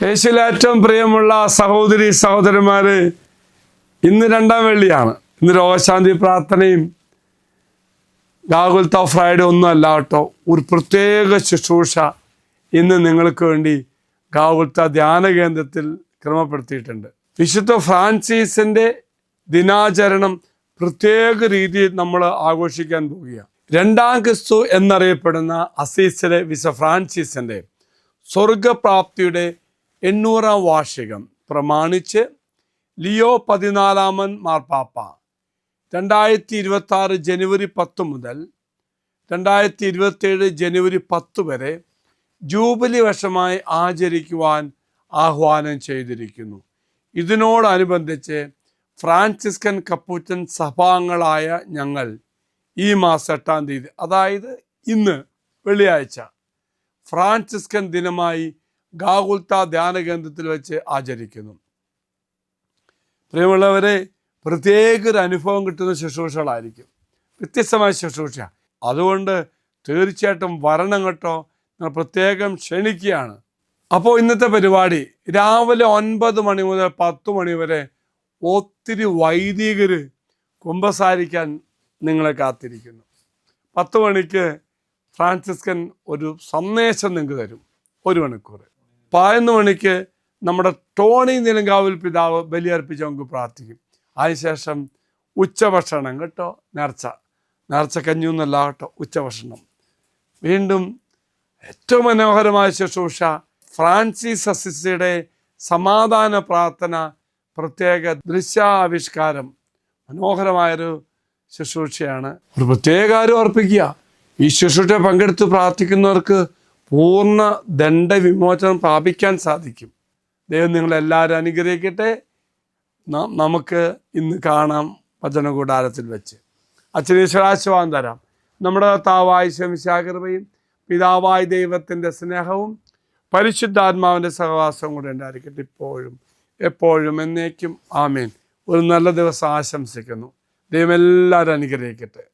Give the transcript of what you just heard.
യേശുവിൽ ഏറ്റവും പ്രിയമുള്ള സഹോദരി സഹോദരന്മാര്, ഇന്ന് 2-ാം വെള്ളിയാണ്. ഇന്ന് രോഗശാന്തി പ്രാർത്ഥനയും ഗാഗുൽത്ത ഫ്രൈഡേ ഒന്നും അല്ല കേട്ടോ. ഒരു പ്രത്യേക ശുശ്രൂഷ ഇന്ന് നിങ്ങൾക്ക് വേണ്ടി ഗാഗുൽത്ത ധ്യാന കേന്ദ്രത്തിൽ ക്രമപ്പെടുത്തിയിട്ടുണ്ട്. വിശുദ്ധ ഫ്രാൻസിസിൻ്റെ ദിനാചരണം പ്രത്യേക രീതിയിൽ നമ്മൾ ആഘോഷിക്കാൻ പോവുകയാണ്. 2-ാം ക്രിസ്തു എന്നറിയപ്പെടുന്ന അസീസിലെ വിശുദ്ധ ഫ്രാൻസിസിൻ്റെ സ്വർഗപ്രാപ്തിയുടെ 800-ാം വാർഷികം പ്രമാണിച്ച് ലിയോ 14 മാർപ്പാപ്പ 2026 ജനുവരി 10 മുതൽ 2027 ജനുവരി 10 വരെ ജൂബിലി വർഷമായി ആചരിക്കുവാൻ ആഹ്വാനം ചെയ്തിരിക്കുന്നു. ഇതിനോടനുബന്ധിച്ച് ഫ്രാൻസിസ്കൻ കപ്പൂച്ചൻ സഭാംഗങ്ങളായ ഞങ്ങൾ ഈ മാസം 8-ാം തീയതി, അതായത് ഇന്ന് വെള്ളിയാഴ്ച, ഫ്രാൻസിസ്കൻ ദിനമായി ഗാഗുൽത്ത ധ്യാന കേന്ദ്രത്തിൽ വെച്ച് ആചരിക്കുന്നു. പ്രിയമുള്ളവരെ, പ്രത്യേക ഒരു അനുഭവം കിട്ടുന്ന ശുശ്രൂഷകളായിരിക്കും, വ്യത്യസ്തമായ ശുശ്രൂഷ. അതുകൊണ്ട് തീർച്ചയായിട്ടും വരണം കേട്ടോ. ഞാൻ പ്രത്യേകം ക്ഷണിക്കുകയാണ്. അപ്പോൾ ഇന്നത്തെ പരിപാടി രാവിലെ 9 മണി മുതൽ 10 മണി വരെ ഒത്തിരി വൈദികർ കുമ്പസാരിക്കാൻ നിങ്ങളെ കാത്തിരിക്കുന്നു. 10 മണിക്ക് ഫ്രാൻസിസ്കൻ ഒരു സന്ദേശം നിങ്ങൾക്ക് തരും, 1 മണിക്കൂർ. 11 മണിക്ക് നമ്മുടെ ടോണി നിലങ്കാവിൽ പിതാവ് ബലിയർപ്പിച്ച് നമുക്ക് പ്രാർത്ഥിക്കും. അതിനുശേഷം ഉച്ചഭക്ഷണം കേട്ടോ, നേർച്ച കഞ്ഞിയൊന്നുമല്ല കേട്ടോ, ഉച്ചഭക്ഷണം. വീണ്ടും ഏറ്റവും മനോഹരമായ ശുശ്രൂഷ, ഫ്രാൻസിസ് അസിസിയുടെ സമാധാന പ്രാർത്ഥന, പ്രത്യേക ദൃശ്യാവിഷ്കാരം, മനോഹരമായൊരു ശുശ്രൂഷയാണ്. ഒരു പ്രത്യേക കാര്യം ഓർപ്പിക്കുക, ഈ ശുശ്രൂഷ പങ്കെടുത്ത് പ്രാർത്ഥിക്കുന്നവർക്ക് പൂർണ്ണ ദണ്ഡവിമോചനം പ്രാപിക്കാൻ സാധിക്കും. ദൈവം നിങ്ങളെല്ലാവരും അനുഗ്രഹിക്കട്ടെ. നമുക്ക് ഇന്ന് കാണാം വചനകൂടാരത്തിൽ വെച്ച്. അച്ഛനീശ്വരാശ്വാസം തരാം. നമ്മുടെ കർത്താവായ ശംശാകൃപയും പിതാവായ ദൈവത്തിൻ്റെ സ്നേഹവും പരിശുദ്ധാത്മാവിൻ്റെ സഹവാസവും കൂടെ ഉണ്ടായിരിക്കട്ടെ, ഇപ്പോഴും എപ്പോഴും എന്നേക്കും. ആമേൻ. ഒരു നല്ല ദിവസം ആശംസിക്കുന്നു. ദൈവം എല്ലാവരും അനുഗ്രഹിക്കട്ടെ.